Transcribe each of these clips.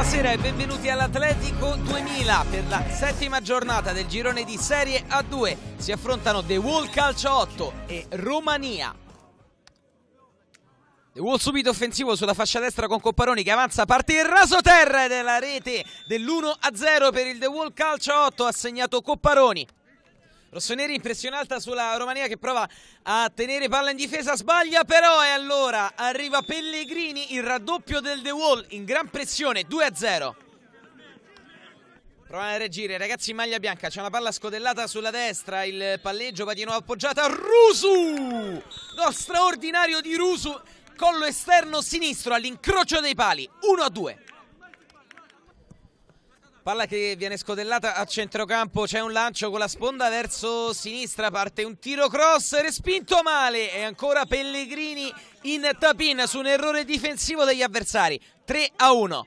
Buonasera e benvenuti all'Atletico 2000. Per la settima giornata del girone di Serie A2 si affrontano The Wall Calcio 8 e Romania. The Wall subito offensivo sulla fascia destra con Copparoni che avanza, parte il rasoterra della rete dell'1-0 per il The Wall Calcio 8, ha segnato Copparoni. Rossoneri in pressione alta sulla Romania che prova a tenere palla in difesa, sbaglia però, e allora arriva Pellegrini, il raddoppio del The Wall in gran pressione, 2-0. Provano a reagire ragazzi in maglia bianca, c'è una palla scodellata sulla destra, il palleggio va di nuovo appoggiata, Rusu! Gol straordinario di Rusu, collo esterno sinistro all'incrocio dei pali, 1-2. Palla che viene scodellata a centrocampo, c'è un lancio con la sponda verso sinistra, parte un tiro cross, respinto male e ancora Pellegrini in tap-in su un errore difensivo degli avversari, 3-1.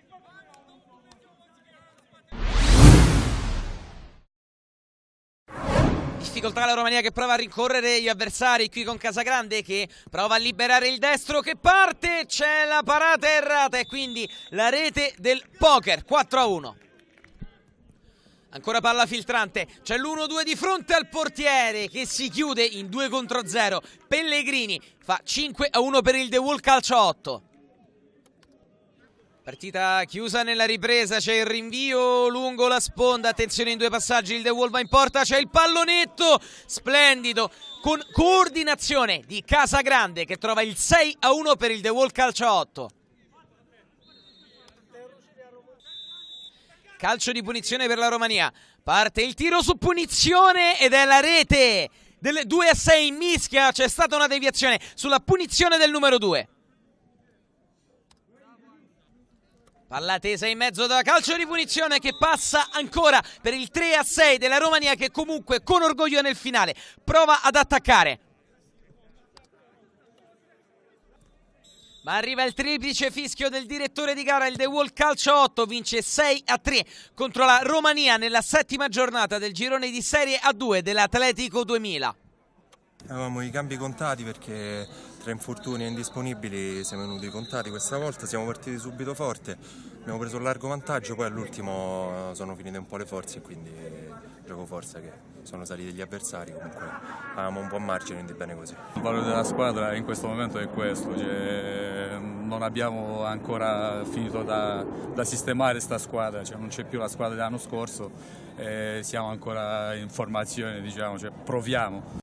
Difficoltà la Romania che prova a rincorrere gli avversari, qui con Casagrande che prova a liberare il destro che parte, c'è la parata errata e quindi la rete del poker, 4-1. Ancora palla filtrante, c'è l'1-2 di fronte al portiere che si chiude in 2 contro 0. Pellegrini fa 5-1 per il The Wall Calcio 8. Partita chiusa nella ripresa, c'è il rinvio lungo la sponda, attenzione in 2 passaggi, il The Wall va in porta, c'è il pallonetto, splendido, con coordinazione di Casagrande che trova il 6-1 per il The Wall Calcio 8. Calcio di punizione per la Romania, parte il tiro su punizione ed è la rete delle 2-6 in mischia, c'è stata una deviazione sulla punizione del numero 2. Palla tesa in mezzo da calcio di punizione che passa ancora per il 3-6 della Romania che comunque con orgoglio nel finale prova ad attaccare. Ma arriva il triplice fischio del direttore di gara, il The Wall Calcio 8 vince 6-3 contro la Romania nella settima giornata del girone di Serie A2 dell'Atletico 2000. Avevamo i cambi contati perché tra infortuni e indisponibili siamo venuti contati questa volta, siamo partiti subito forte, abbiamo preso un largo vantaggio, poi all'ultimo sono finite un po' le forze e quindi gioco forza che sono saliti gli avversari, comunque avevamo un buon margine, quindi bene così. Il valore della squadra in questo momento è questo, cioè, non abbiamo ancora finito da sistemare questa squadra, cioè, non c'è più la squadra dell'anno scorso, siamo ancora in formazione, diciamo, cioè, proviamo.